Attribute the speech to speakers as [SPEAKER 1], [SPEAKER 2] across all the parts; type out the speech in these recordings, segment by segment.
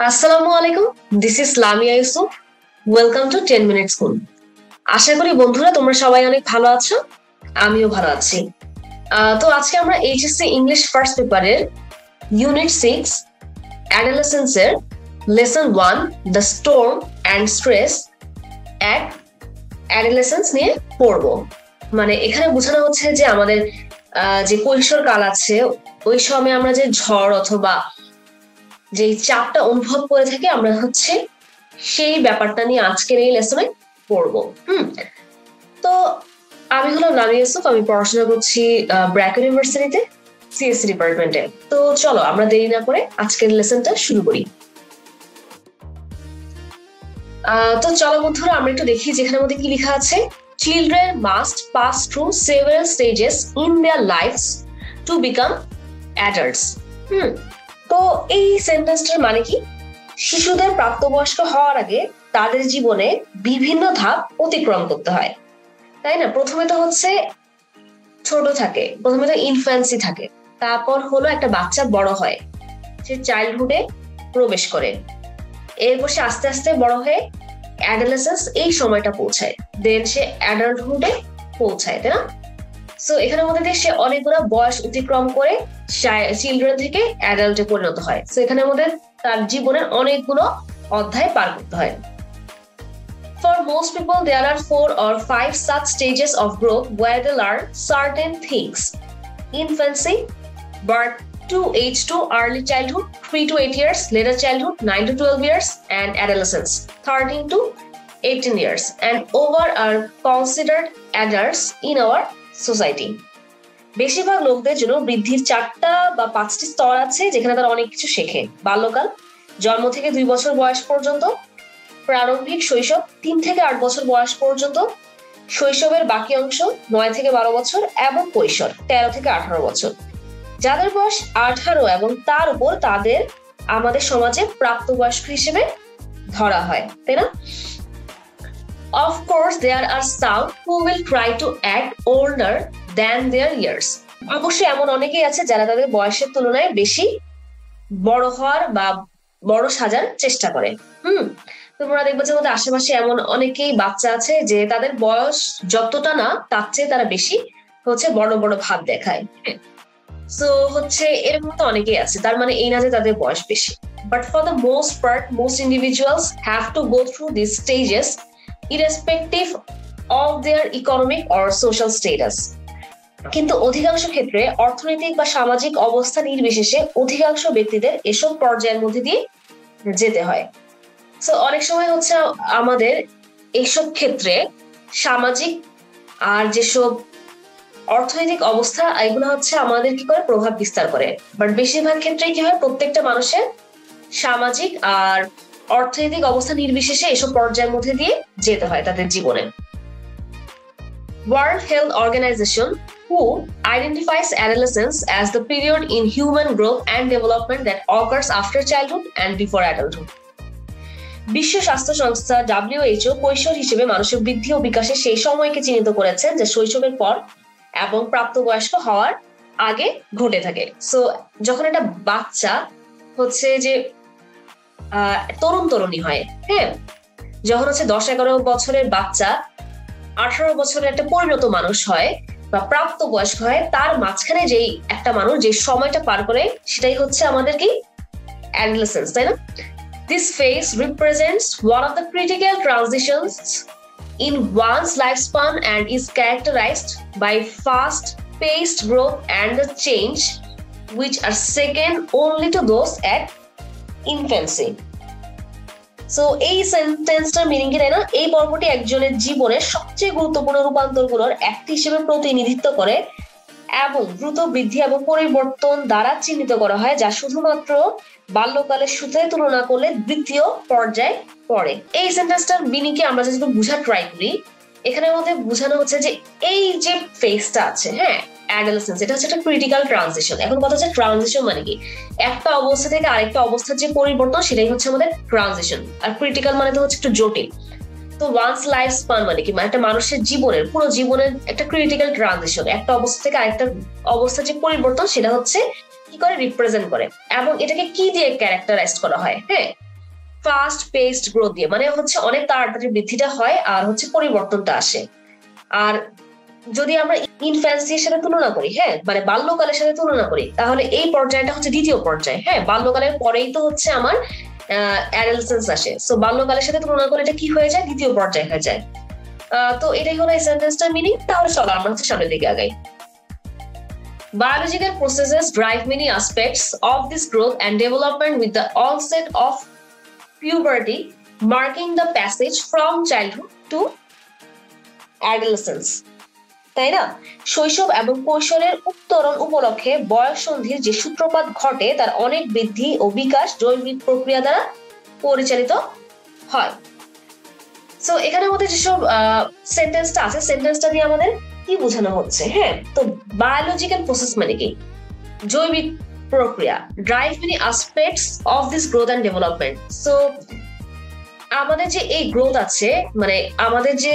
[SPEAKER 1] আসসালামু আলাইকুম। This is Lamia Yusuf. Welcome to 10 minute school. আশা করি বন্ধুরা তোমরা সবাই অনেক ভালো আছো। আমিও ভালো আছি। তো আজকে আমরা এইচএসসি ইংলিশ ফার্স্ট পেপারের ইউনিট 6 অ্যাডোলেসেন্স এর lesson 1 the storm and stress at adolescence নিয়ে পড়বো। মানে এখানে বোঝানো হচ্ছে যে আমাদের যে কৈশোর কাল আছে ওই সময় আমরা যে ঝড় অথবা যে চাপটা অনুভব করে থাকি আমরা হচ্ছে সেই ব্যাপারটা নিয়ে আজকের এই লেসনে পড়বো। তো আমি হলাম লামিয়া ইউসুফ, আমি পড়াশোনা করছি ব্র্যাক ইউনিভার্সিটিতে সিএসসি ডিপার্টমেন্টে। তো চলো আমরা দেরি না করে আজকের লেসনটা শুরু করি। তো চলো বন্ধুরা আমরা একটু দেখি যেখানে মধ্যে কি লেখা আছে। Children must pass through several stages in their lives to become adults. তো এই সেন্টেন্সটার মানে কি, শিশুদের প্রাপ্তবয়স্ক হওয়ার আগে তাদের জীবনে বিভিন্ন ধাপ অতিক্রম করতে হয়, তাই না? প্রথমে তো হচ্ছে ছোট থাকে, প্রথমে তো ইনফ্যান্সি থাকে, তারপর হলো একটা বাচ্চা বড় হয়, সে চাইল্ডহুডে প্রবেশ করে, এরপর সে আস্তে আস্তে বড় হয়ে অ্যাডোলেসেন্স এই সময়টা পৌঁছায়, দেন সে অ্যাডাল্টহুডে পৌঁছায়, তাই না? সো এখানের মধ্যে দিয়ে সে অনেকগুলো বয়স অতিক্রম করে চিলড্রেন থেকে অ্যাডাল্টে পরিণত হয়। সো এখানের মধ্যে তার জীবনের অনেকগুলো অধ্যায় পার করতে হয়। For most people, there are 4 or 5 such stages of growth where they learn certain things. Infancy, birth to age 2, early childhood, 3 to 8 years, later childhood, 9 to 12 years, and adolescence, 13 to 18 years, and over are considered adults in our society. বেশিরভাগ লোকদের জন্য বৃদ্ধির 4টা বা 5টি স্তর আছে যেখানে তারা অনেক কিছু শেখে। বাল্যকাল, জন্ম থেকে 2 বছর বয়স পর্যন্ত, প্রারম্ভিক শৈশব 3 থেকে 8 বছর বয়স পর্যন্ত, শৈশবের বাকি অংশ 9 থেকে 12 বছর, এবং কৈশোর 13 থেকে 18 বছর। যাদের বয়স 18 এবং তার উপর তাদের আমাদের সমাজে প্রাপ্তবয়স্ক হিসেবে ধরা হয়, তাই না? Of course, there are some who will try to act older than their years. অবশ্যই এমন অনেকেই আছে যারা তাদের বয়সের তুলনায় বেশি বড় হওয়ার বা বড় সাজার চেষ্টা করে। তোমরা দেখবে যে আমাদের আশেপাশে এমন অনেকেই বাচ্চা আছে যে তাদের বয়স যতটা না তার চেয়ে তারা বেশি হচ্ছে বড় বড় ভাব দেখায়। সো হচ্ছে এর মতো অনেকেই আছে, তার মানে এই না যে তাদের বয়স বেশি। But for the most part, most individuals have to go through these stages irrespective of their economic or social status. কিন্তু অধিকাংশ ক্ষেত্রে অর্থনৈতিক বা সামাজিক অবস্থা নির্বিশেষে অধিকাংশ ব্যক্তিদের এসব পর্যায়ের মধ্যে দিয়ে যেতে হয়। সো অনেক সময় হচ্ছে আমাদের এইসব ক্ষেত্রে সামাজিক আর যেসব অর্থনৈতিক অবস্থা এগুলো হচ্ছে আমাদের কি করে প্রভাব বিস্তার করে। বাট বেশিরভাগ ক্ষেত্রেই কি হয়, প্রত্যেকটা মানুষের সামাজিক আর অর্থনৈতিক অবস্থা নির্বিশেষে এসব পর্যায়ের মধ্যে দিয়ে যেতে হয় তাদের জীবনে। World Health Organization, who identifies adolescence as the period in human growth and development that occurs after childhood and before adulthood. বিশ্ব স্বাস্থ্য সংস্থা WHO কৈশোর হিসেবে মানুষের বৃদ্ধি ও বিকাশে সেই সময়কে চিহ্নিত করেছেন যে শৈশবের পর এবং প্রাপ্তবয়স্ক হওয়ার আগে ঘটে থাকে। সো যখন একটা বাচ্চা হচ্ছে যে তরুণ তরুণী হয়, হ্যাঁ, যখন হচ্ছে 10-11 বছরের বাচ্চা 18 বছরের একটা পরিণত মানুষ হয় বা প্রাপ্তবয়স্ক হয়, তার মাঝখানে যেই একটা মানুষ যে সময়টা পার করে সেটাই হচ্ছে আমাদের কি অ্যাডোলেসেন্স, তাই না? This phase represents one of the critical transitions in one's lifespan and is characterized by fast-paced growth and the change which are second only to those at infancy. So এই সেন্টেন্সটার মিনিং কি, তাই না? এই পর্বটি একজনের জীবনের সবচেয়ে গুরুত্বপূর্ণ রূপান্তরগুলোর একটি হিসেবে প্রতিনিধিত্ব করে এবং দ্রুত বৃদ্ধি এবং পরিবর্তন দ্বারা চিহ্নিত করা হয়, যা শুধুমাত্র বাল্যকালের সাথে তুলনা করলে দ্বিতীয় পর্যায়ে পড়ে। এই সেন্টেন্সটার মিনিংকে আমরা যদি বোঝার ট্রাই করি, এখানের মধ্যে বোঝানো হচ্ছে যে এই যে ফেজটা আছে, হ্যাঁ, অ্যাডোলেসেন্স, এটা হচ্ছে একটা ক্রিটিক্যাল ট্রানজিশন। এখন কথা হচ্ছে ট্রানজিশন মানে কি, একটা অবস্থা থেকে আরেকটা অবস্থার যে পরিবর্তন সেটাই হচ্ছে আমাদের ট্রানজিশন। আর ক্রিটিক্যাল মানে তো হচ্ছে একটু জটিল। তো ওয়ান্স লাইফ স্পান মানে কি, মানে একটা মানুষের জীবনের পুরো জীবনের একটা ক্রিটিক্যাল ট্রানজিশন, একটা অবস্থা থেকে আরেকটা অবস্থার যে পরিবর্তন সেটা হচ্ছে কি করে রিপ্রেজেন্ট করে এবং এটাকে কি দিয়ে ক্যারেক্টারাইজ করা হয়, হ্যাঁ, ফাস্ট পেসড গ্রোথ দিয়ে, মানে হচ্ছে অনেক তাড়াতাড়ি বৃদ্ধিটা হয় আর হচ্ছে পরিবর্তনটা আসে। আর যদি আমরা ইনফ্যান্সির সাথে তুলনা করি, হ্যাঁ মানে বাল্যকালের সাথে তুলনা করি, তাহলে এই পর্যায়টা হচ্ছে দ্বিতীয় পর্যায়। হ্যাঁ, বাল্যকালের পরেই তো হচ্ছে আমার অ্যাডালসেন্স আসে। সো বাল্যকালের সাথে তুলনা করে এটা কি হয়ে যায়, দ্বিতীয় পর্যায় হয়ে যায়। তো এটাই হলো এই সেন্টেন্সটার মিনিং। তাহলে চলো আমরা হচ্ছে সামনের দিকে আগাই। Biological processes drive many aspects of this growth and development with the onset of puberty, marking the passage from childhood to adolescence. তাই না? শৈশব এবং কৈশোরের উত্তরণ উপলক্ষে বয়ঃসন্ধির যে সূত্রপাত ঘটে তার অনেক বৃদ্ধি ও বিকাশ জৈবিক প্রক্রিয়া দ্বারা পরিচালিত হয়। সো এখানের মধ্যে যেসব সেন্টেন্সটা আছে, সেন্টেন্সটা দিয়ে আমাদের কি বোঝানো হচ্ছে? হ্যাঁ, তো বায়োলজিক্যাল প্রসেস মানে কি? জৈবিক প্রক্রিয়া, drive many aspects of this growth and development. So আমাদের যে এই গ্রোথ আছে, মানে আমাদের যে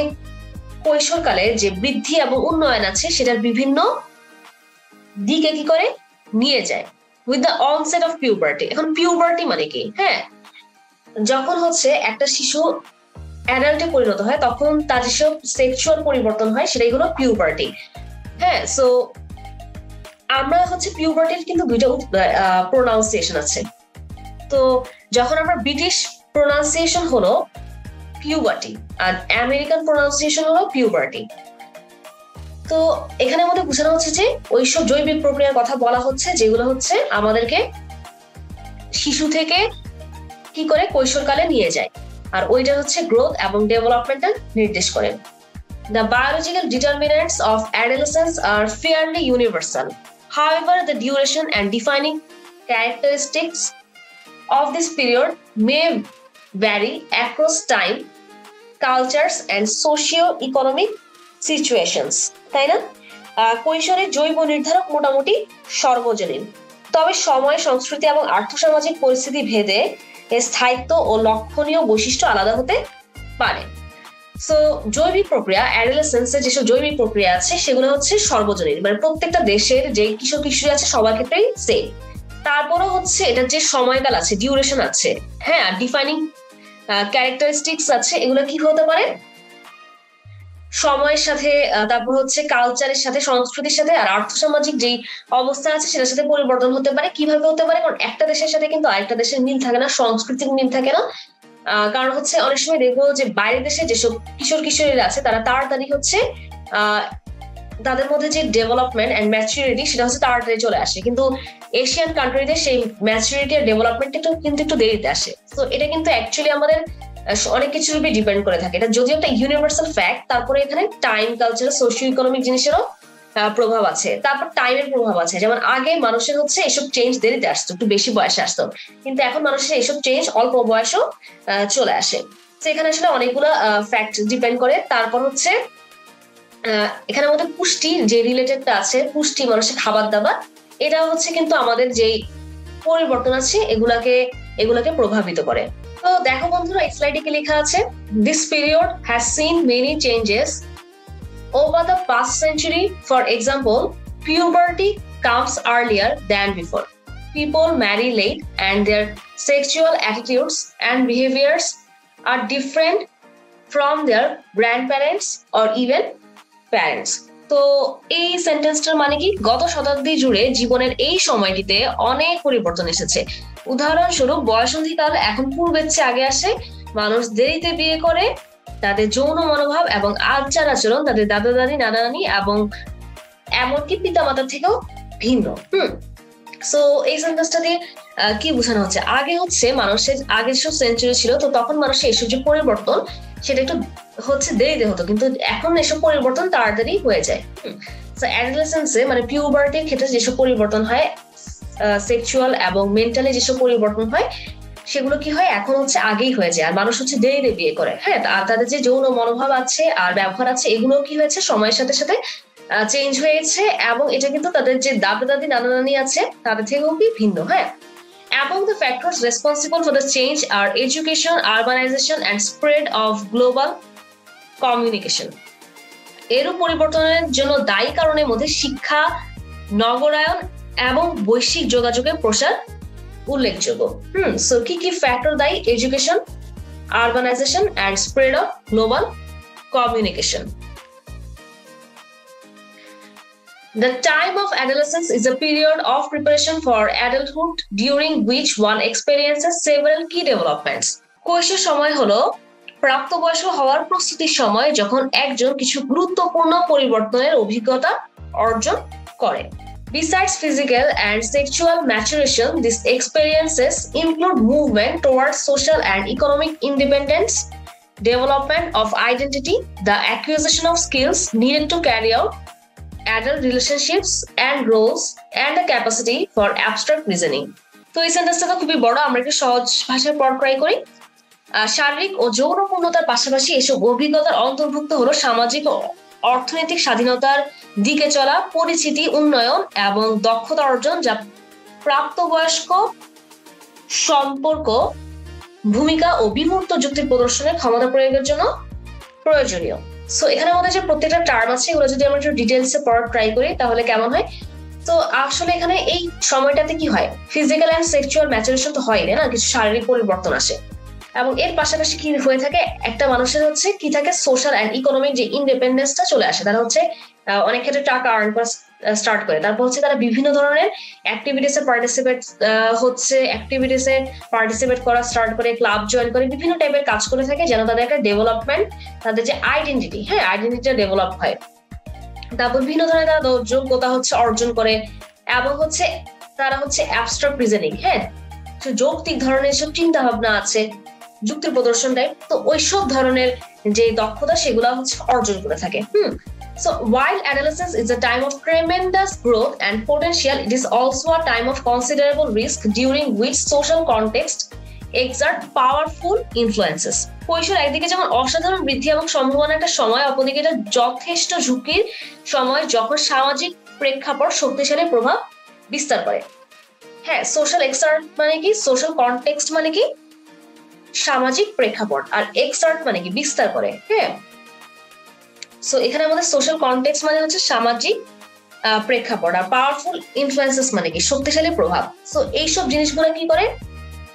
[SPEAKER 1] কৈশোরকালে যে বৃদ্ধি এবং উন্নয়ন আছে, সেটার বিভিন্ন দিকে কি করে নিয়ে যায় with the onset of puberty. এখন পিউবার্টি মানে কি? হ্যাঁ, যখন হচ্ছে একটা শিশু অ্যাডাল্টে পরিণত হয় তখন তার যেসব সেক্সুয়াল পরিবর্তন হয় সেটাই হলো পিউবার্টি। হ্যাঁ, সো আমরা হচ্ছে পিউবার্টির কিন্তু দুইটা প্রোনাউন্সিয়েশন আছে। তো যখন আমরা ব্রিটিশ প্রোনাউন্সিয়েশন হলো পিউবার্টি আর আমেরিকান প্রোনাউন্সিয়েশন হলো পিউবার্টি। তো এখানে আমাদের বোঝানো হচ্ছে যে ওইসব জৈবিক প্রক্রিয়ার কথা বলা হচ্ছে যেগুলো হচ্ছে আমাদেরকে শিশু থেকে কি করে কৈশোরকালে নিয়ে যায়, আর ওইটা হচ্ছে গ্রোথ এবং ডেভেলপমেন্টটা নির্দেশ করে। The biological determinants of adolescence are fairly universal. However, the duration and defining characteristics of this period may vary across time, cultures, and socio-economic situations. তাই না? কৈশোরের জৈব নির্ধারক মোটামুটি সর্বজনীন, তবে সময়, সংস্কৃতি এবং আর্থসামাজিক পরিস্থিতি ভেদে এর স্থায়িত্ব ও লক্ষণীয় বৈশিষ্ট্য আলাদা হতে পারে। সো জৈবিক প্রক্রিয়া, অ্যাডোলেসেন্সের যেসব জৈবিক প্রক্রিয়া আছে সেগুলো হচ্ছে সর্বজনীন, মানে প্রত্যেকটা দেশের যে কিশোর কিশোরী আছে সবার ক্ষেত্রেই সেম। তারপরে হচ্ছে এটার যে সময়কাল আছে, ডিউরেশন আছে, হ্যাঁ, ডিফাইনিং ক্যারেক্টারিস্টিক্স আছে, এগুলো কি হতে পারে সময়ের সাথে, তারপর হচ্ছে কালচারের সাথে, সংস্কৃতির সাথে, আর আর্থসামাজিক যেই অবস্থা আছে সেটার সাথে পরিবর্তন হতে পারে। কিভাবে হতে পারে? কারণ একটা দেশের সাথে কিন্তু আরেকটা দেশের মিল থাকে না, সাংস্কৃতিক মিল থাকে না। কারণ হচ্ছে অনেক সময় দেখবো যে বাইরের দেশে যেসব কিশোর কিশোরীরা আছে তারা তাড়াতাড়ি হচ্ছে তাদের মধ্যে যে ডেভেলপমেন্ট এন্ড ম্যাচুরিটি সেটা হচ্ছে তাড়াতাড়ি চলে আসে, কিন্তু এশিয়ান কান্ট্রিতে সেই ম্যাচুরিটি আর ডেভেলপমেন্ট কিন্তু একটু দেরিতে আসে। তো এটা কিন্তু অ্যাকচুয়ালি আমাদের অনেক কিছুর উপর ডিপেন্ড করে থাকে। এটা যদিও একটা ইউনিভার্সাল ফ্যাক্ট, তারপরে এখানে টাইম, কালচার, সোশিও ইকোনমিক জিনিসেরও প্রভাব আছে। তারপর টাইমের প্রভাব আছে, যেমন আগে মানুষের হচ্ছে এসব চেঞ্জ দেরিতে আসতো, একটু বেশি বয়সে আসতো, কিন্তু এখন মানুষের এসব চেঞ্জ অল্প বয়সেও চলে আসে। তো এখানে আসলে অনেকগুলো ফ্যাক্ট ডিপেন্ড করে। তারপর হচ্ছে এখানে আমাদের পুষ্টি যে রিলেটেডটা আছে, পুষ্টি, মানুষের খাবার দাবার, এটা হচ্ছে কিন্তু আমাদের যে পরিবর্তন আছে এগুলাকে প্রভাবিত করে। তো দেখো বন্ধুরা, এই স্লাইডে কি লেখা আছে? This period has seen many changes over the past century. For example, puberty comes earlier than before. People marry late and their sexual attitudes and behaviors are different from their grandparents or even parents. তো এই সেন্টেন্সটার মানে কি? গত শতাব্দী জুড়ে জীবনের এই সময়টিতে অনেক পরিবর্তন এসেছে। উদাহরণস্বরূপ, বয়ঃসন্ধিকাল এখন পূর্বের চেয়ে আগে আসে, মানুষ দেরিতে বিয়ে করে, তাদের যৌন মনোভাব এবং আচার আচরণ তাদের দাদা দাদি, নানা নানি এবং এমনকি পিতামাতার থেকেও ভিন্ন। সো এই সেন্টেন্সটা দিয়ে কি বোঝানো হচ্ছে? আগে হচ্ছে মানুষের আগে সব সেঞ্চুরি ছিল, তো তখন মানুষের এসব যে পরিবর্তন সেটা একটু হচ্ছে দেরিতে হতো, কিন্তু এখন এসব পরিবর্তন তাড়াতাড়ি হয়ে যায়। সো অ্যাডোলেসেন্সে মানে পিউবার্টির ক্ষেত্রে যেসব পরিবর্তন হয়, সেক্সুয়াল এবং মেন্টালি যেসব পরিবর্তন হয়, সেগুলো কি হয় এখন হচ্ছে আগেই হয়ে যায়, আর মানুষ হচ্ছে দেরিতে বিয়ে করে। হ্যাঁ, আর তাদের যে যৌন মনোভাব আছে আর ব্যবহার আছে এগুলো কি হয়েছে সময়ের সাথে সাথে চেঞ্জ হয়েছে, এবং এটা কিন্তু তাদের যে দাদা দাদি, নানা নানি আছে তাদের থেকেও কি ভিন্ন। হ্যাঁ, among the factors responsible for the change are education, urbanization and spread of global communication. এরূপ পরিবর্তনের জন্য দায়ী কারণের মধ্যে শিক্ষা, নগরায়ন এবং বৈশ্বিক যোগাযোগের প্রসার উল্লেখযোগ্য। সো কি কি ফ্যাক্টর দায়ী? Education, urbanization and spread of global communication. The time of adolescence is a period of preparation for adulthood during which one experiences several key developments. কৈশোর সময় হলো প্রাপ্তবয়স্ক হওয়ার প্রস্তুতির সময়, যখন একজন কিছু গুরুত্বপূর্ণ পরিবর্তনের অভিজ্ঞতা অর্জন করে। Besides physical and sexual maturation, these experiences include movement towards social and economic independence, development of identity, the acquisition of skills needed to carry out adult relationships and roles, and the capacity for abstract reasoning. তো এই সেন্টেন্সটা তো খুবই বড়, আমরা একটু সহজ ভাষায় পড় ট্রাই করি। শারীরিক ও যৌন পূর্ণতার পাশাপাশি এসব অভিজ্ঞতার অন্তর্ভুক্ত হলো সামাজিক ও অর্থনৈতিক স্বাধীনতার দিকে চলা, পরিচিতি উন্নয়ন এবং দক্ষতা অর্জন, যা প্রাপ্তবয়স্ক সম্পর্ক, ভূমিকা ও বিমূর্ত যুক্তি প্রদর্শনের ক্ষমতা প্রয়োগের জন্য প্রয়োজনীয়। সো এখানে আমাদের যে প্রত্যেকটা টার্ম আছে এগুলো যদি আমরা একটু ডিটেলসে পড়ার ট্রাই করি তাহলে কেমন হয়? তো আসলে এখানে এই সময়টাতে কি হয়, ফিজিক্যাল অ্যান্ড সেক্সুয়াল ম্যাচুরেশন তো হয় না, কিছু শারীরিক পরিবর্তন আসে, এবং এর পাশাপাশি কি হয়ে থাকে, একটা মানুষের হচ্ছে কি থাকে, সোশ্যাল অ্যান্ড ইকোনমিক যে ইন্ডিপেন্ডেন্সটা চলে আসে। তারা হচ্ছে অনেক ক্ষেত্রে টাকা আর্ন করা স্টার্ট করে, তারপর হচ্ছে তারা বিভিন্ন ধরনের অ্যাক্টিভিটিসে পার্টিসিপেট করা স্টার্ট করে, ক্লাব জয়েন করে, বিভিন্ন টাইপের কাজ করে থাকে, যেন তাদের একটা ডেভেলপমেন্ট, তাদের যে আইডেন্টিটিটা ডেভেলপ হয়। তারপর বিভিন্ন ধরনের তারা যোগ্যতা হচ্ছে অর্জন করে, এবং হচ্ছে তারা হচ্ছে অ্যাবস্ট্রাক্ট রিজনিং, যৌক্তিক ধরনের সব চিন্তা ভাবনা আছে, যুক্তি প্রদর্শন টাইপ, তো ওইসব ধরনের যে দক্ষতা সেগুলো হচ্ছে অর্জন করে থাকে। So while adolescence is a time of tremendous growth and potential, it is also a time of considerable risk during which social context exert powerful influences. কৈশোর একদিকে যেমন অসাধারণ বৃদ্ধি এবং সম্ভাবনার একটা সময়, অপরদিকে এটা যথেষ্ট ঝুঁকির সময়, যখন সামাজিক প্রেক্ষাপট শক্তিশালী প্রভাব বিস্তার করে। সোশ্যাল এক্সার্ট মানে কি, সোশ্যাল কনটেক্সট মানে কি সামাজিক প্রেক্ষাপট, আর এক্সার্ট মানে কি বিস্তার করে। সো এখানে আমাদের সোশ্যাল কনটেক্সট মানে হচ্ছে সামাজিক প্রেক্ষাপট, আর পাওয়ারফুল ইনফ্লুয়েন্সেস মানে কি শক্তিশালী প্রভাব। সো এইসব জিনিসগুলো কি করে,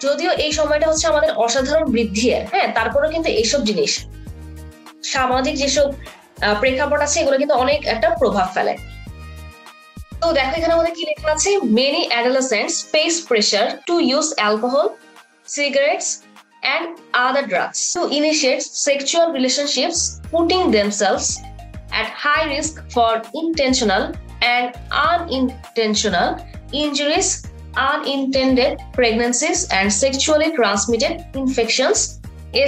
[SPEAKER 1] যদিও এই সময়টা হচ্ছে আমাদের অসাধারণ বৃদ্ধি, তারপরেও কিন্তু এইসব জিনিস সামাজিক যেসব প্রেক্ষাপট আছে এগুলো কিন্তু অনেক একটা প্রভাব ফেলে। তো দেখো এখানে আমাদের কি লেখা আছে, many adolescents face pressure to use alcohol, cigarettes and other drugs to initiate sexual relationships, putting themselves at high risk for intentional and unintentional injuries, unintended pregnancies and sexually transmitted infections,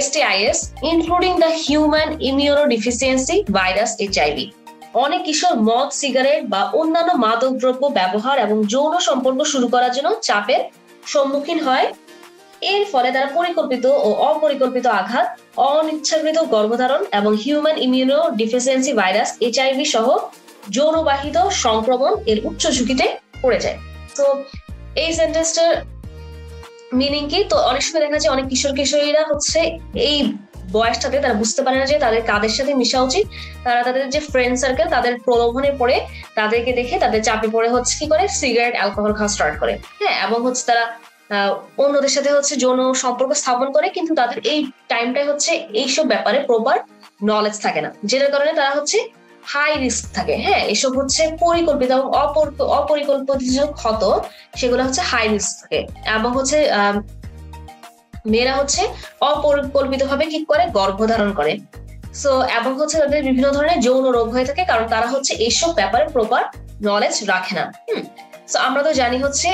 [SPEAKER 1] STIs, including the human immunodeficiency virus HIV. অনেক কিশোর মদ, cigarette বা অন্যান্য মাদক দ্রব্য ব্যবহার এবং যৌন সম্পর্ক শুরু করার জন্য চাপের সম্মুখীন হয়। এর ফলে তারা পরিকল্পিত ও অপরিকল্পিত আঘাত, অনিচ্ছাকৃত গর্ভধারণ এবং human immuno deficiency virus HIV সহ যৌনবাহিত সংক্রমণ এর উচ্চ ঝুঁকিতে পড়ে যায়। তো এই সেন্টেন্সটার মিনিং কি? তো অনেক সময় দেখা যায় অনেক কিশোর কিশোরীরা হচ্ছে এই বয়সটাতে তারা বুঝতে পারে না যে তাদের কাদের সাথে মিশা উচিত, তারা তাদের যে ফ্রেন্ড সার্কেল তাদের প্রলোভনে পড়ে, তাদেরকে দেখে তাদের চাপে পড়ে হচ্ছে কি করে, সিগারেট, অ্যালকোহল খাওয়া স্টার্ট করে, এবং হচ্ছে তারা অন্যদের সাথে হচ্ছে যৌন সম্পর্ক স্থাপন করে, কিন্তু তাদের এই টাইমটাই হচ্ছে এইসব ব্যাপারে প্রপার নলেজ থাকে না, যেটার কারণে তারা হচ্ছে হাই রিস্ক থাকে। এসব হচ্ছে পরিকল্পিত এবং অপরিকল্পিত যে ক্ষত সেগুলো হচ্ছে হাই রিস্ক থাকে, এবং হচ্ছে মেয়েরা হচ্ছে অপরিকল্পিত ভাবে কি করে, গর্ভধারণ করে। সো এবং হচ্ছে তাদের বিভিন্ন ধরনের যৌন রোগ হয়ে থাকে, কারণ তারা হচ্ছে এইসব ব্যাপারে প্রপার নলেজ রাখে না। সো আমরা তো জানি হচ্ছে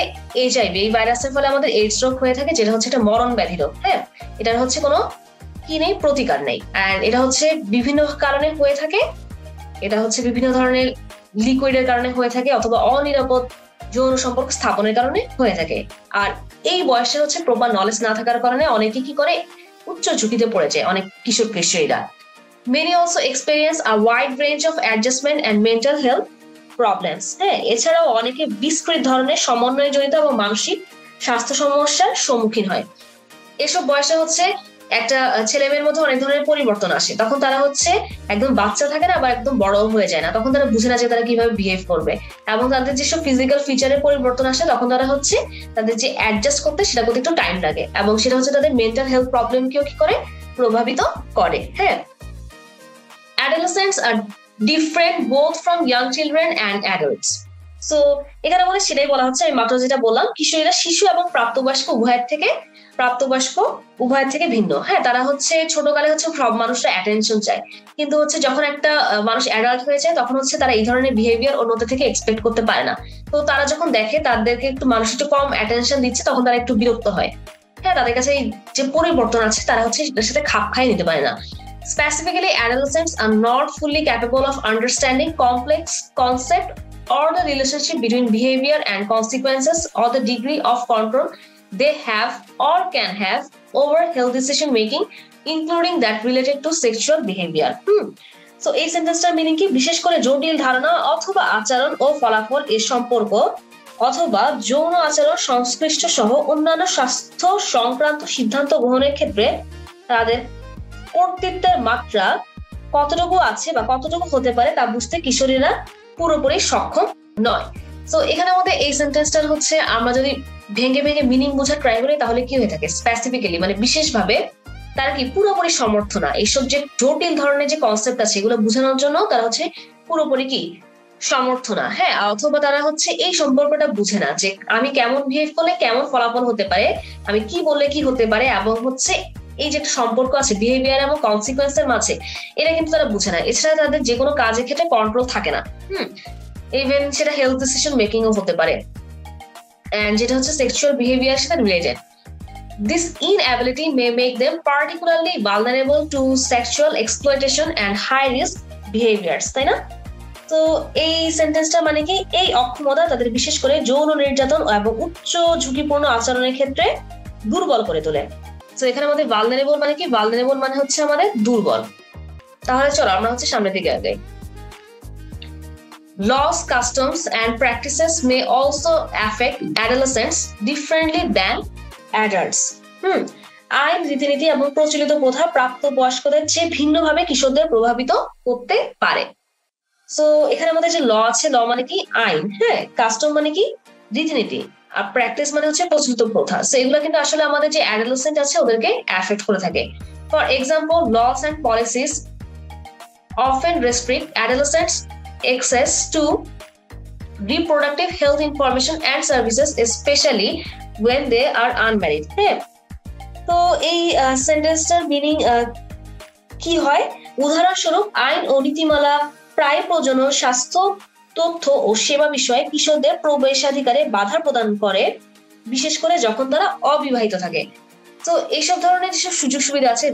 [SPEAKER 1] HIV, এই ভাইরাসের ফলে আমাদের এইডস রোগ হয়ে থাকে, যেটা হচ্ছে একটা মরণ ব্যাধি রোগ। এটার হচ্ছে কোনো কি নেই, প্রতিকার নেই, এন্ড এটা হচ্ছে বিভিন্ন কারণে হয়ে থাকে। এটা হচ্ছে বিভিন্ন ধরনের লিকুইডের কারণে হয়ে থাকে, অথবা অনিরাপদ যৌন সম্পর্ক স্থাপনের কারণে হয়ে থাকে। আর এই বয়সে হচ্ছে প্রপার নলেজ না থাকার কারণে অনেকে কি করে, উচ্চ ঝুঁকিতে পড়ে যায় অনেক কিশোর কিশোরীরা। Many also experience a wide range of adjustment and mental health problems. এছাড়াও অনেকে বিস্তৃত ধরনের সমন্বয় জনিত এবং মানসিক স্বাস্থ্য সমস্যার সম্মুখীন হয়। এসব বয়সে হচ্ছে একটা ছেলে মেয়ের মধ্যে অনেক ধরনের পরিবর্তন আসে, তখন তারা হচ্ছে একদম বাচ্চা থাকে না, আবার একদম বড় হয়ে যায় না, তখন তারা বুঝে না যে তারা কিভাবে বিহেভ করবে, এবং তাদের যেসব ফিজিক্যাল ফিচারের পরিবর্তন আসে তখন তারা হচ্ছে তাদের যে অ্যাডজাস্ট করতে সেটা করতে একটু টাইম লাগে, এবং সেটা হচ্ছে তাদের মেন্টাল হেলথ প্রবলেমকেও কি করে প্রভাবিত করে। হ্যাঁ, adolescents are different both from young children and adults. So এখানে বলে সেটাই বলা হচ্ছে, আমি মাত্র যেটা বললাম, কিশোরীরা শিশু এবং প্রাপ্তবয়স্ক উভয়ের থেকে ভিন্ন। হ্যাঁ, তারা হচ্ছে ছোটকালে হচ্ছে সব মানুষরা অ্যাটেনশন চায়, কিন্তু হচ্ছে যখন একটা মানুষ অ্যাডাল্ট হয়ে যায় তখন হচ্ছে তারা এই ধরনের বিহেভিয়ার অন্যদের থেকে এক্সপেক্ট করতে পারে না। তো তারা যখন দেখে তাদেরকে একটু মানুষ একটু কম অ্যাটেনশন দিচ্ছে তখন তারা একটু বিরক্ত হয়। হ্যাঁ, তাদের কাছে এই যে পরিবর্তন আছে তারা হচ্ছে এটার সাথে খাপ খাইয়ে নিতে পারে না। Specifically, adolescents are not fully capable of understanding complex concepts or the relationship between behavior and consequences, or the degree of control they have or can have over health decision making, including that related to sexual behavior. So এই সেন্টেন্সটার meaning কি, বিশেষ করে জটিল ধারণা অথবা আচরণ ও ফলাফল এর সম্পর্ক অথবা যৌন আচরণ সংশ্লিষ্ট সহ অন্যান্য স্বাস্থ্য সংক্রান্ত সিদ্ধান্ত গ্রহণের ক্ষেত্রে তাদের কর্তৃত্বের মাত্রা কতটুকু আছে বা কতটুকু হতে পারে তা বুঝতে কিশোরীরা পুরোপুরি সক্ষম নয়। তো এখানে আমাদের এই সেন্টেন্সটার হচ্ছে আমরা যদি ভেঙে ভেঙে মিনিং বোঝার ট্রাই করি তাহলে কি হয়ে থাকে, স্পেসিফিক্যালি মানে বিশেষভাবে তারা কি পুরোপুরি সমর্থ না, এইসব যে জটিল ধরনের যে কনসেপ্ট আছে এগুলো বোঝানোর জন্য তারা হচ্ছে পুরোপুরি কি সমর্থ না। হ্যাঁ, অথবা তারা হচ্ছে এই সম্পর্কটা বুঝে না যে আমি কেমন বিহেভ করলে কেমন ফলাফল হতে পারে, আমি কি বললে কি হতে পারে, এবং হচ্ছে এই যে একটা সম্পর্ক আছে বিহেভিয়ার এবং কনসিকুয়েন্সের মাঝে, এটা কিন্তু তারা বুঝে না। এছাড়া তাদের যে কোনো কাজের ক্ষেত্রে কন্ট্রোল থাকে না, ইভেন সেটা হেলথ ডিসিশন মেকিং ও হতে পারে, এন্ড যেটা হচ্ছে সেক্সুয়াল বিহেভিয়ার সাথে related. This inability may make them particularly vulnerable to sexual exploitation and high risk behaviors, তাই না? তো এই সেন্টেন্সটা মানে কি, এই অক্ষমতা তাদের বিশেষ করে যৌন নির্যাতন এবং উচ্চ ঝুঁকিপূর্ণ আচরণের ক্ষেত্রে দুর্বল করে তোলে। তো এখানে আমাদের ভালনারেবল মানে কি, ভালনারেবল মানে হচ্ছে আমাদের দুর্বল। তাহলে চলো আমরা হচ্ছে সামনের দিকে আগাই। Laws, customs and practices may also affect adolescents differently than adults. আইন, রীতিনীতি এবং প্রচলিত প্রথা প্রাপ্তবয়স্কদের চেয়ে ভিন্নভাবে কিশোরদের প্রভাবিত করতে পারে। সো এখানে আমাদের যে ল আছে, ল মানে কি আইন, হ্যাঁ, কাস্টম মানে কি রীতিনীতি, আর প্র্যাকটিস মানে হচ্ছে প্রচলিত প্রথা। সো এগুলো কিন্তু আসলে আমাদের যে অ্যাডোলেসেন্ট আছে ওদেরকে এফেক্ট করে থাকে। For example, laws and policies often restrict adolescents access to reproductive health information and services, especially when they are unmarried. হ্যাঁ, তো এই সেন্টেন্সটার মিনিং কি হয়, উদাহরণস্বরূপ আইন ও নীতিমালা প্রায় প্রজনন, স্বাস্থ্য, তথ্য ও সেবা বিষয়ে কিশোরদের প্রবেশাধিকারে বাধা প্রদান করে, বিশেষ করে যখন তারা অবিবাহিত থাকে। তো এইসব ধরনের যেসব সুযোগ সুবিধা আছে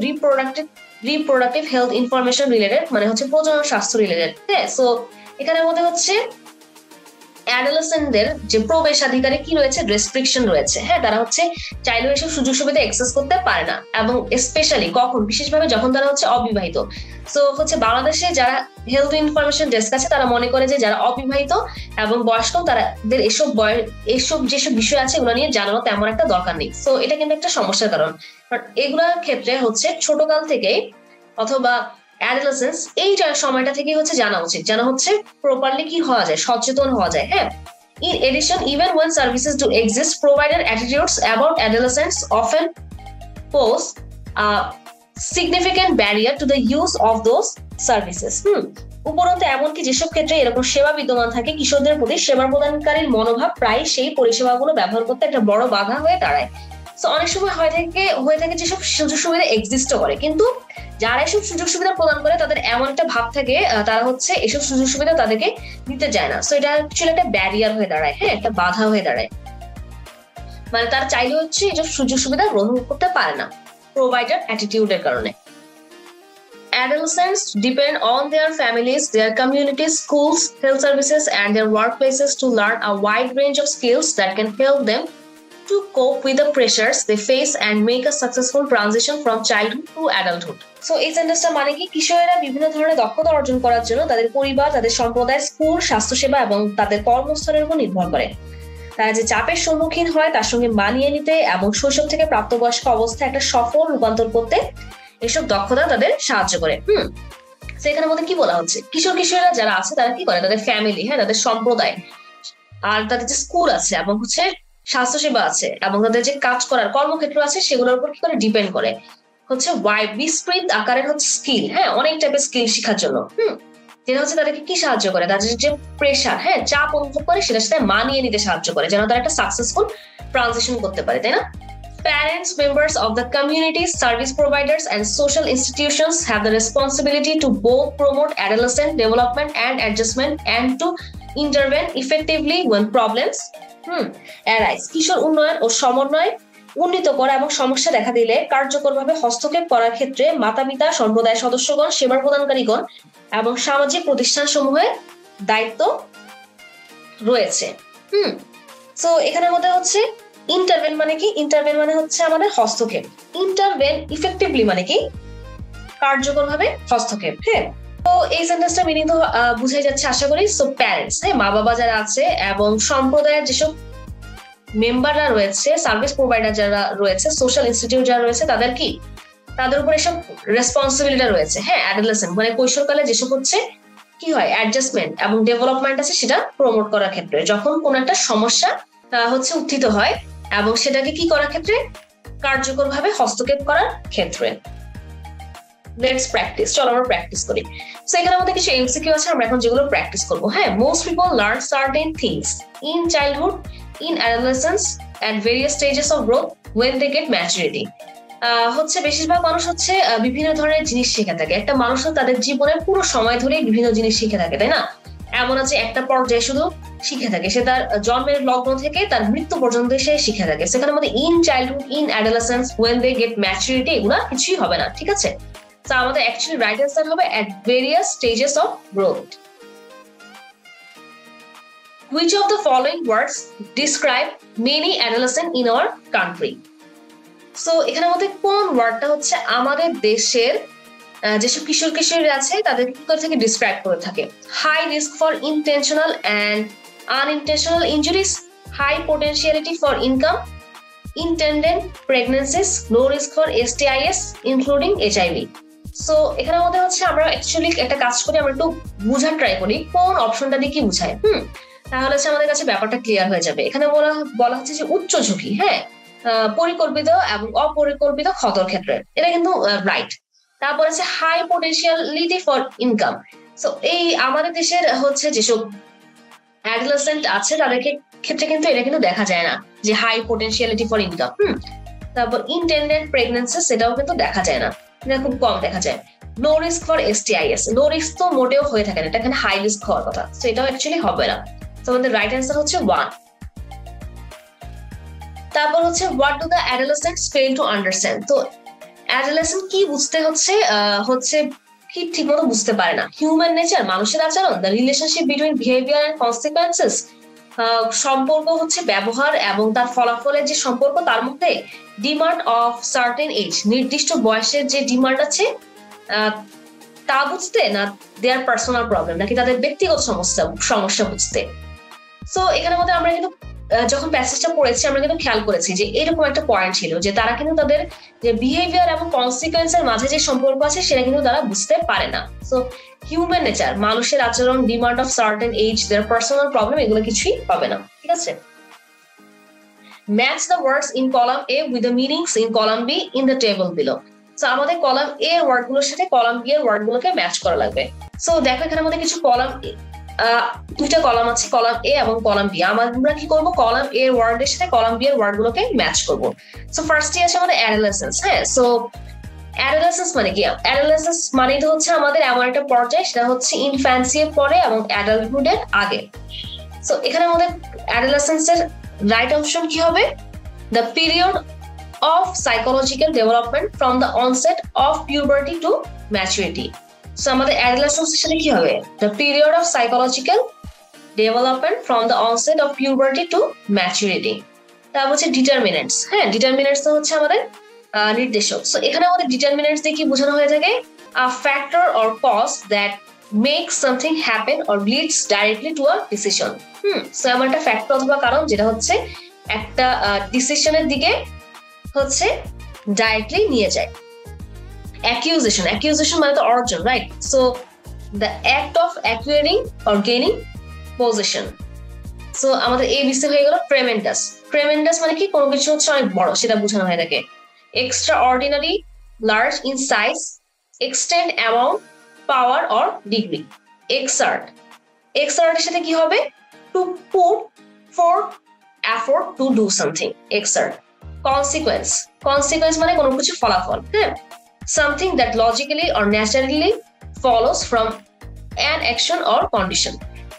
[SPEAKER 1] রিপ্রোডাক্টিভ হেলথ ইনফরমেশন রিলেটেড মানে হচ্ছে প্রজনন স্বাস্থ্য রিলেটেড। হ্যাঁ, সো এখানে মধ্যে হচ্ছে অ্যাডোলেসেন্টদের যে প্রবেশাধিকারে কি রয়েছে, রেস্ট্রিকশন রয়েছে। হ্যাঁ, তারা হচ্ছে চাইলেও এসব সুযোগ সুবিধা অ্যাক্সেস করতে পারে না, এবং স্পেশালি কখন, বিশেষভাবে যখন তারা হচ্ছে অবিবাহিত। সো হচ্ছে বাংলাদেশে যারা হেলথ ইনফরমেশন ডেস্ক আছে তারা মনে করে যে যারা অবিবাহিত এবং বয়স্ক তাদের এসব যেসব বিষয় আছে এগুলো নিয়ে জানানো তেমন একটা দরকার নেই। সো এটা কিন্তু একটা সমস্যার কারণ, এগুলোর ক্ষেত্রে হচ্ছে ছোটকাল থেকে অথবা অ্যাডোলেসেন্স এই সময়টা থেকে হচ্ছে জানা উচিত, যেন হচ্ছে প্রপারলি কি হওয়া যায়, সচেতন হওয়া যায়। হ্যাঁ, in addition, even when services do exist, provider attitudes about adolescents often pose a significant barrier to the use of those services. উপরন্তু এমনকি যেসব ক্ষেত্রে এরকম সেবা বিদ্যমান থাকে, কিশোরদের প্রতি সেবা প্রদানকারীর মনোভাব প্রায় সেই পরিষেবাগুলো ব্যবহার করতে একটা বড় বাধা হয়ে দাঁড়ায়। তো অনেক সময় হয়ে থাকে যেসব সুযোগ সুবিধা এক্সিস্টও করে, কিন্তু যারা এসব সুযোগ সুবিধা প্রদান করে তাদের এমন একটা ভাব থাকে তারা হচ্ছে এসব সুযোগ সুবিধা তাদেরকে দিতে চায় না। সো এটা অ্যাকচুয়ালি একটা ব্যারিয়ার হয়ে দাঁড়ায়, হ্যাঁ, একটা বাধা হয়ে দাঁড়ায়, মানে তারা চাইলে হচ্ছে এসব সুযোগ সুবিধা গ্রহণ করতে পারে না প্রোভাইডার অ্যাটিটিউডের কারণে। Adolescents depend on their families, their communities, schools, health services, and their workplaces to learn a wide range of skills that can help them to cope with the pressures they face and make a successful transition from childhood to adulthood. So এই সেন্টেন্সটা মানে কি, কিশোরেরা বিভিন্ন ধরনের দক্ষতা অর্জন করার জন্য তাদের পরিবার, তাদের সম্প্রদায়, স্কুল, স্বাস্থ্যসেবা এবং তাদের কর্মস্থলের উপর নির্ভর করে। তারা যে চাপের সম্মুখীন হয় তার সঙ্গে মানিয়ে নিতে এবং শৈশব থেকে প্রাপ্তবয়স্ক অবস্থায় একটা সফল রূপান্তর করতে এসব দক্ষতা তাদের সাহায্য করে। সেখানের মধ্যে কি বলা হচ্ছে, কিশোর কিশোরীরা যারা আছে তারা কি করে, তাদের ফ্যামিলি, তাদের সম্প্রদায় আর তাদের যে স্কুল আছে এবং স্বাস্থ্যসেবা আছে এবং তাদের যে কাজ করার কর্মক্ষেত্র আছে সেগুলোর উপর কি করে ডিপেন্ড করে বিস্তৃত আকারের স্কিল, অনেক টাইপের স্কিল শেখার জন্য যেটা তাদেরকে কি সাহায্য করে, তাদের যে প্রেশার, চাপ অনুভব করে সেটার সাথে মানিয়ে নিতে সাহায্য করে, যেন তারা একটা সাকসেসফুল ট্রানজিশন করতে পারে, তাই না? Parents, members of the community, service providers, and social institutions have the responsibility to both promote adolescent development and adjustment and to intervene effectively when problems arise. কিশোর উন্নয়ন ও সমন্বয় উন্নীত করা এবং সমস্যা দেখা দিলে কার্যকরভাবে হস্তক্ষেপ করার ক্ষেত্রে মাতা-পিতা, সম্প্রদায় সদস্যগণ, সেবা প্রদানকারীগণ এবং সামাজিক প্রতিষ্ঠানসমূহের দায়িত্ব রয়েছে। সো এখানের মধ্যে ইন্টারভেন মানে কি? ইন্টারভেন মানে আমাদের হস্তক্ষেপ। ইন্টারভেন ইফেক্টিভলি মানে কি? কার্যকরভাবে হস্তক্ষেপ। তো এই সেন্টেন্সটা মিনিং তো বুঝাই যাচ্ছে আশা করি। সো প্যারেন্টস, মা বাবা যারা আছে এবং সম্প্রদায়ের যেসব মেম্বাররা রয়েছে, সার্ভিস প্রোভাইডার যারা রয়েছে, সোশ্যাল ইনস্টিটিউট যারা রয়েছে, তাদের উপর এসব রেসপন্সিবিলিটি রয়েছে। অ্যাডোলেসেন্ট মানে কৈশোরকালে যেসব কি হয় অ্যাডজাস্টমেন্ট এবং ডেভেলপমেন্ট আছে সেটা প্রমোট করার ক্ষেত্রে, যখন কোন একটা সমস্যা উত্থিত হয় এবং সেটাকে কি করার ক্ষেত্রে, কার্যকরভাবে হস্তক্ষেপ করার ক্ষেত্রে। লেটস প্র্যাকটিস, চলো আমরা প্র্যাকটিস করি। সো এখানে আমাদের কিছু এমসিকিউ আছে, আমরা এখন যেগুলো প্র্যাকটিস করবো। Most people learn certain things in childhood, in adolescence and various stages of growth when they get maturity. বেশিরভাগ মানুষ বিভিন্ন ধরনের জিনিস শিখে থাকে। একটা মানুষ তাদের জীবনের পুরো সময় ধরে বিভিন্ন জিনিস শিখে থাকে, তাই না? এমন আছে একটা পর্যায়ে শুধু শিখে থাকে, সে তার জন্মের লগ্ন থেকে তার মৃত্যু পর্যন্ত সে শিখে থাকে। সেখানে মধ্যে in childhood, in adolescence, when they get maturity, এগুলা কিছুই হবে না, ঠিক আছে? তো আমাদের অ্যাকচুয়ালি রাইট অ্যান্সার হবে at various stages of growth. Which of the following words describe many adolescents in our country? So এখানের মধ্যে কোন ওয়ার্ডটা আমাদের দেশের যেসব কিশোর কিশোরী আছে তাদের কি করে থেকে ডিসক্রাইব করে থাকে? High risk for intentional and unintentional injuries, high potentiality for income, intended pregnancies, low risk for STIs including HIV। So এখানের মধ্যে আমরা অ্যাকচুয়ালি একটা কাজ করি, আমরা একটু বুঝার ট্রাই করি কোন অপশনটা দিয়ে কি বুঝায়। তাহলে আমাদের কাছে ব্যাপারটা ক্লিয়ার হয়ে যাবে। এখানে বলা হচ্ছে যে উচ্চ ঝুঁকি, পরিকল্পিত এবং অপরিকল্পিত ক্ষতর ক্ষেত্রে, এটা কিন্তু রাইট। তারপর আছে high potentiality for income. So এই আমাদের দেশের যেসব অ্যাডোলেসেন্ট আছে তাদের ক্ষেত্রে কিন্তু এটা কিন্তু দেখা যায় না যে হাই পোটেনশিয়ালিটি ফর ইনকাম। তারপর ইনটেন্ডেন্ট প্রেগনেন্সি, সেটাও কিন্তু দেখা যায় না, এটা খুব কম দেখা যায়। লো risk for STIs, low risk তো মোটেও হয়ে থাকে না, এটা এখানে হাই রিস্ক হওয়ার কথা, তো এটাও অ্যাকচুয়ালি হবে না। তো আমাদের রাইট অ্যান্সার 1। তারপর what do the adolescents fail to understand. তো অ্যাডোলেসেন্ট কি বুঝতে কি ঠিক মতো বুঝতে পারে না? হিউম্যান নেচার, মানুষের আচরণ, the relationship between behaviour and consequences, সম্পর্ক ব্যবহার এবং তার ফলাফলের যে সম্পর্ক তার মধ্যে, ডিমান্ড অফ সার্টেন এজ, নির্দিষ্ট বয়সের যে ডিমান্ড আছে তা বুঝতে, না দেয়ার পার্সোনাল প্রবলেম, নাকি তাদের ব্যক্তিগত সমস্যা বুঝতে। সো এখানের মধ্যে আমরা কিন্তু যখন প্যাসেজটা পড়েছি আমরা কিন্তু খেয়াল করেছি যে এরকম একটা পয়েন্ট ছিল যে তারা কিন্তু তাদের যে বিহেভিয়ার এবং কনসিকুয়েন্সের মাঝে যে সম্পর্ক আছে সেটা কিন্তু তারা বুঝতে পারে না। সো হিউম্যান নেচার, মানুষের আচরণ, demand of certain age, their personal problem, এগুলো কিছুই পাবে না, ঠিক আছে? Match the words in column A with the meanings in column B in the table below. So আমাদের কলাম A এর ওয়ার্ড গুলোর সাথে কলাম B এর ওয়ার্ড গুলোকে ম্যাচ করা লাগবে। সো দেখো এখানে আমাদের কিছু কলাম, দুইটা কলাম আছে, কলাম A এবং কলাম B। আমরা কি করব, কলাম A এর ওয়ার্ডের সাথে কলাম B এর ওয়ার্ড গুলোকে ম্যাচ করব। সো ফার্স্টে আছে আমাদের অ্যাডোলেসেন্স। সো অ্যাডোলেসেন্স মানে কি? অ্যাডোলেসেন্স মানে তো আমাদের এমন একটা পর্যায়, সেটা ইনফ্যান্সি এর পরে এবং অ্যাডাল্টহুড এর আগে। সো এখানে আমাদের অ্যাডোলেসেন্স এর রাইট অপশন কি হবে? The period of psychological development from the onset of puberty to maturity. So আমাদের অ্যাডোলেসেন্স এর সাথে কি হবে? The period of psychological development from the onset of puberty to maturity. তারপর ডিটারমিনেন্টস। ডিটারমিনেন্টস তো আমাদের নির্দেশক। সো এখানে আমাদের ডিটারমিনেন্টস দিয়ে কি বোঝানো হয়ে থাকে? A factor or cause that make something happen or leads directly to a decision. So এমন একটা ফ্যাক্টর অথবা কারণ যেটা হচ্ছে একটা ডিসিশনের দিকে হচ্ছে ডাইরেক্টলি নিয়ে যায়। অ্যাকিউজেশন মানে তো অর্জন, right? So the act of acquiring or gaining position. So আমাদের ABC হয়ে গেল ট্রেমেন্ডাস মানে কি? কোনো কিছু হচ্ছে অনেক বড়, সেটা বোঝানো হয়ে থাকে। Extraordinary, large in size, extent, amount, power or degree. এক্সার্টের সাথে কি হবে? To put forth effort to do something, exert. Consequence মানে কোনো কিছু ফলাফল, হ্যাঁ? Something that logically or naturally follows from an action or condition.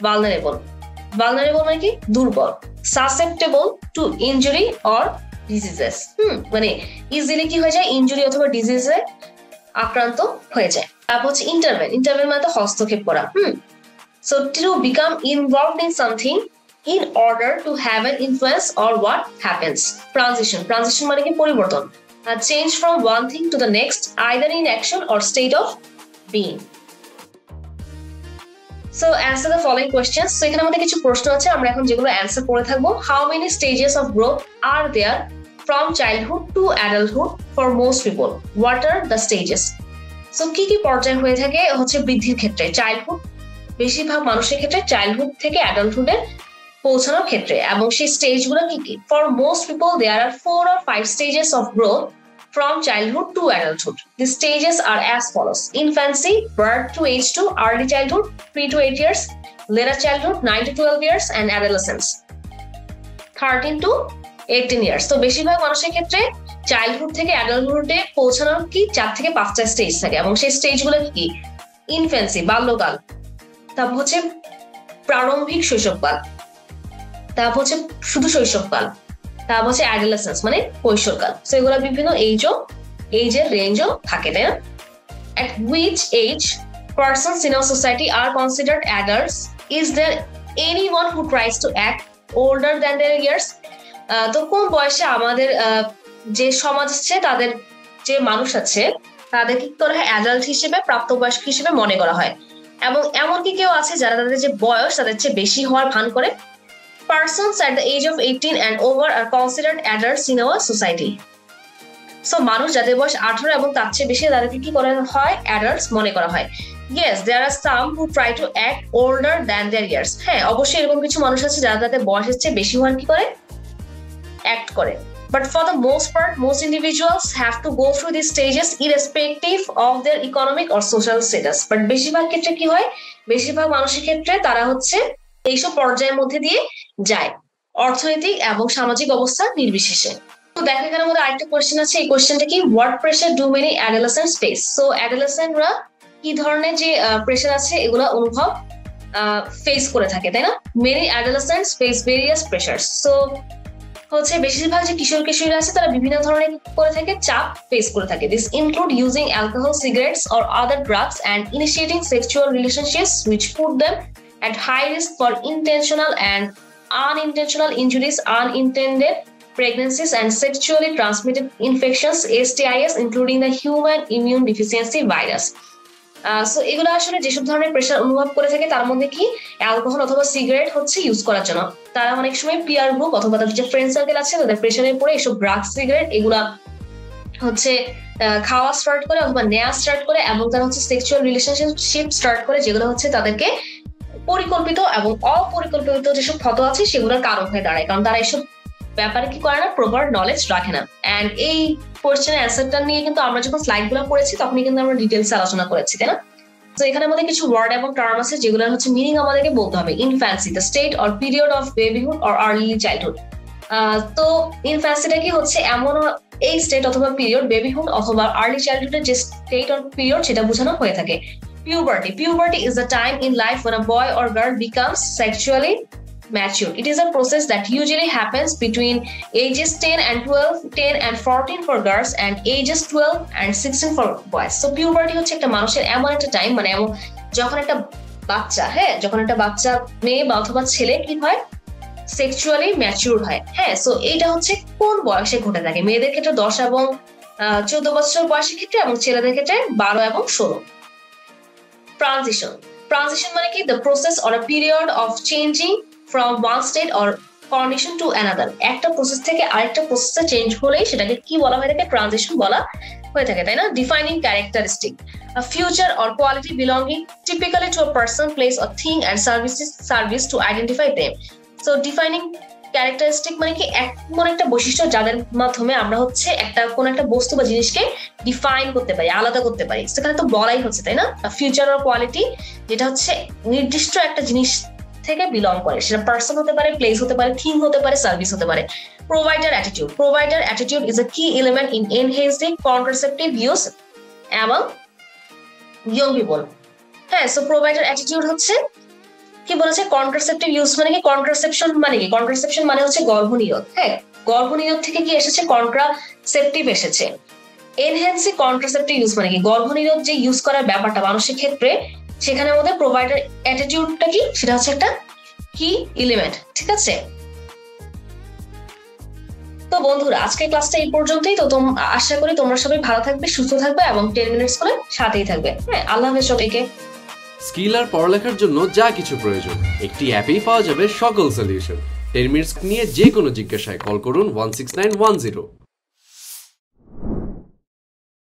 [SPEAKER 1] Vulnerable মানে কি? দুর্বল। Susceptible to injury or diseases, মানে ইজিলি কি হয়ে যায়? ইনজুরি অথবা ডিজিজে আক্রান্ত হয়ে যায়। তারপর হচ্ছে ইন্টারভেন মানে তো হস্তক্ষেপ করা। So to become involved in something in order to have an influence or what happens. Transition মানে কি? পরিবর্তন। Change from one thing to the next, either in action or state of being. So answer the following questions. So এখানে আমাদের কিছু প্রশ্ন আছে, আমরা এখন যেগুলো অ্যানসার করে থাকবো। How many stages of growth are there from childhood to adulthood for most people? What are the stages? So কি পর্যায় হয়ে থাকে হচ্ছে বৃদ্ধির ক্ষেত্রে? চাইল্ডহুড, বেশিরভাগ মানুষের ক্ষেত্রে চাইল্ডহুড থেকে অ্যাডাল্টহুডে পৌঁছানোর ক্ষেত্রে, এবং সেই স্টেজগুলো কি? For most people there are 4 or 5 stages of growth from childhood to adulthood. The stages are as follows: infancy, birth to age 2, early childhood, 3 to 8 years, later childhood, 9 to 12 years, and adolescence, 13 to 18 years. তো বেশিরভাগ মানুষের ক্ষেত্রে childhood থেকে অ্যাডাল্টহুডে পৌঁছানোর কি 4 থেকে 5টা stage থাকে, এবং সেই স্টেজগুলো কি? ইনফ্যান্সি, বাল্যকাল, তারপর হচ্ছে প্রারম্ভিক শৈশবকাল, তারপর হচ্ছে শুধু শৈশবকাল, তারপর হচ্ছে অ্যাডোলেসেন্স মানে কৈশোরকাল। সো এগুলো বিভিন্ন এইজের রেঞ্জও থাকে, তাই না? At which age persons in our society are considered adults? Is there anyone who tries to act older than their years? তো কোন বয়সে আমাদের যে সমাজ আছে, তাদের যে মানুষ আছে, তাদেরকে কি করা হয়? অ্যাডাল্ট হিসেবে, প্রাপ্তবয়স্ক হিসেবে মনে করা হয়। এবং এমনকি কেউ আছে যারা তাদের যে বয়স তাদের চেয়ে বেশি হওয়ার ভান করে। Persons at the age of 18 and over are considered adults in our society. So মানুষ যাদের বয়স 18 এবং তার চেয়ে বেশি, তাদেরকে কি করা হয়? অ্যাডাল্টস মনে করা হয়। Yes, there are some who try to act older than their years. হ্যাঁ, অবশ্যই এরকম কিছু মানুষ আছে যারা তাদের বয়সের চেয়ে বেশি হওয়ার কি করে? অ্যাক্ট করে। But for the most part, most individuals have to go through these stages irrespective of their economic or social status. But বেশিরভাগ ক্ষেত্রে কি হয়? বেশিরভাগ মানুষের ক্ষেত্রে তারা হচ্ছে এইসব পর্যায়ের মধ্যে দিয়ে যায়, অর্থনৈতিক এবং সামাজিক অবস্থা নির্বিশেষে। তো দেখো এখানে আমাদের আরেকটা কোয়েশ্চেন আছে। এই কোয়েশ্চেনটা কি? What pressure do many adolescents face? So অ্যাডোলেসেন্টরা কি ধরনের যে প্রেশার আছে এগুলো অনুভব ফেস করে থাকে, তাই না? Many adolescents face various pressures. So হচ্ছে বেশিরভাগ যে কিশোর কিশোরীরা আছে তারা বিভিন্ন ধরনের করে থাকে চাপ ফেস করে থাকে। This include using alcohol, cigarettes or other drugs and initiating sexual relationships which put them at high risk for intentional and unintentional injuries, unintended pregnancies, and sexually transmitted infections, STIs, including the human immune deficiency virus. So এগুলো আসলে যেসব ধরনের pressure অনুভব করে থাকে তার মধ্যে কি অ্যালকোহল অথবা সিগারেট হচ্ছে ইউজ করার জন্য। তারা অনেক সময় পিয়ার গ্রুপ অথবা তাদের যে ফ্রেন্ড সার্কেল আছে তাদের প্রেশারে পড়ে এসব ড্রাগস, সিগারেট এগুলা হচ্ছে খাওয়া স্টার্ট করে অথবা নেওয়া স্টার্ট করে, এবং তারা হচ্ছে সেক্সুয়াল রিলেশনশিপ স্টার্ট করে, যেগুলো হচ্ছে তাদেরকে পরিকল্পিত এবং অপরিকল্পিত যেসব ক্ষত আছে সেগুলোর কারণ হয়ে দাঁড়ায়, কারণ তারা এসব ব্যাপারে কি করে না? প্রপার নলেজ রাখে না। এন্ড এই কোয়েশ্চেনের অ্যান্সারটা নিয়ে কিন্তু আমরা যখন স্লাইডগুলো পড়েছি তখনই কিন্তু আমরা ডিটেলস আলোচনা করেছি, তাই না? তো এখানে আমাদের কিছু ওয়ার্ড এবং টার্ম আছে যেগুলো হচ্ছে মিনিং আমাদেরকে বলতে হবে। Infancy, the state or period of babyhood or early childhood. তো ইনফ্যান্সিটা কি হচ্ছে এমন এই স্টেট অথবা পিরিয়ড, বেবিহুড অথবা আর্লি চাইল্ডহুডের যে স্টেট অর পিরিয়ড সেটা বোঝানো হয়ে থাকে। Puberty is the time in life when a boy or girl becomes sexually mature. It is a process that usually happens between ages 10 and 14 for girls and ages 12 and 16 for boys. So puberty হচ্ছে একটা মানুষের এমন একটা time, মানে এমন যখন একটা বাচ্চা, যখন একটা বাচ্চা মেয়ে বা অথবা ছেলে কি হয়? সেক্সুয়ালি ম্যাচিউর হয়। সো এইটা হচ্ছে কোন বয়সে ঘটে থাকে? মেয়েদের ক্ষেত্রে 10 এবং 14 বছর বয়সের ক্ষেত্রে, এবং ছেলেদের ক্ষেত্রে 12 এবং 16। ট্রানজিশন মানে কি the process or a period of changing from one state or condition to another. একটা প্রসেস থেকে আরেকটা প্রসেসে চেঞ্জ হলেই সেটাকে কি বলা হয়ে থাকে? ট্রানজিশন বলা হয়ে থাকে, তাই না? Defining characteristic, a feature or quality belonging typically to a person, place or thing and service to identify them. So defining characteristic মানে কি এমন একটা বৈশিষ্ট্য যাদের মাধ্যমে আমরা হচ্ছে কোন একটা বস্তু বা জিনিসকে ডিফাইন করতে পারি, আলাদা করতে পারি। সেখানে তো বলাই হচ্ছে, তাই না? ফিউচার আর কোয়ালিটি যেটা হচ্ছে নির্দিষ্ট একটা জিনিস থেকে বিলং করে, সেটা পার্সন হতে পারে, প্লেস হতে পারে, থিং হতে পারে, সার্ভিস হতে পারে। Provider attitude, provider attitude is a key element in enhancing contraceptive use এবং ইয়ং পিপল। হ্যাঁ, সো প্রোভাইডার অ্যাটিটিউড হচ্ছে কি বলেছে? কন্ট্রাসেপটিভ ইউজ মানে কি? কন্ট্রাসেপশন মানে কি? কন্ট্রাসেপশন মানে হচ্ছে গর্ভনিরোধ। হ্যাঁ, গর্ভনিরোধ থেকে কি এসেছে? কন্ট্রাসেপটিভ এসেছে। এনহ্যান্সিং কন্ট্রাসেপটিভ ইউজ মানে কি? গর্ভনিরোধ যে ইউজ করার ব্যাপারটা মানুষের ক্ষেত্রে, সেখানে আমাদের প্রোভাইডার অ্যাটিটিউডটা কি? সেটা হচ্ছে একটা কি এলিমেন্ট। ঠিক আছে, তো বন্ধুরা আজকের ক্লাসটা এই পর্যন্তই। তো আশা করি তোমরা সবাই ভালো থাকবে, সুস্থ থাকবে এবং 10 মিনিটস করে সাথেই থাকবে। হ্যাঁ, আল্লাহ হাফেজ সবাইকে।
[SPEAKER 2] স্কিল আর পড়ালেখার জন্য যা কিছু প্রয়োজন একটি অ্যাপেই পাওয়া যাবে সকল সলিউশন। 10 মিনিটস নিয়ে যে কোনো জিজ্ঞাসায় কল করুন 16910।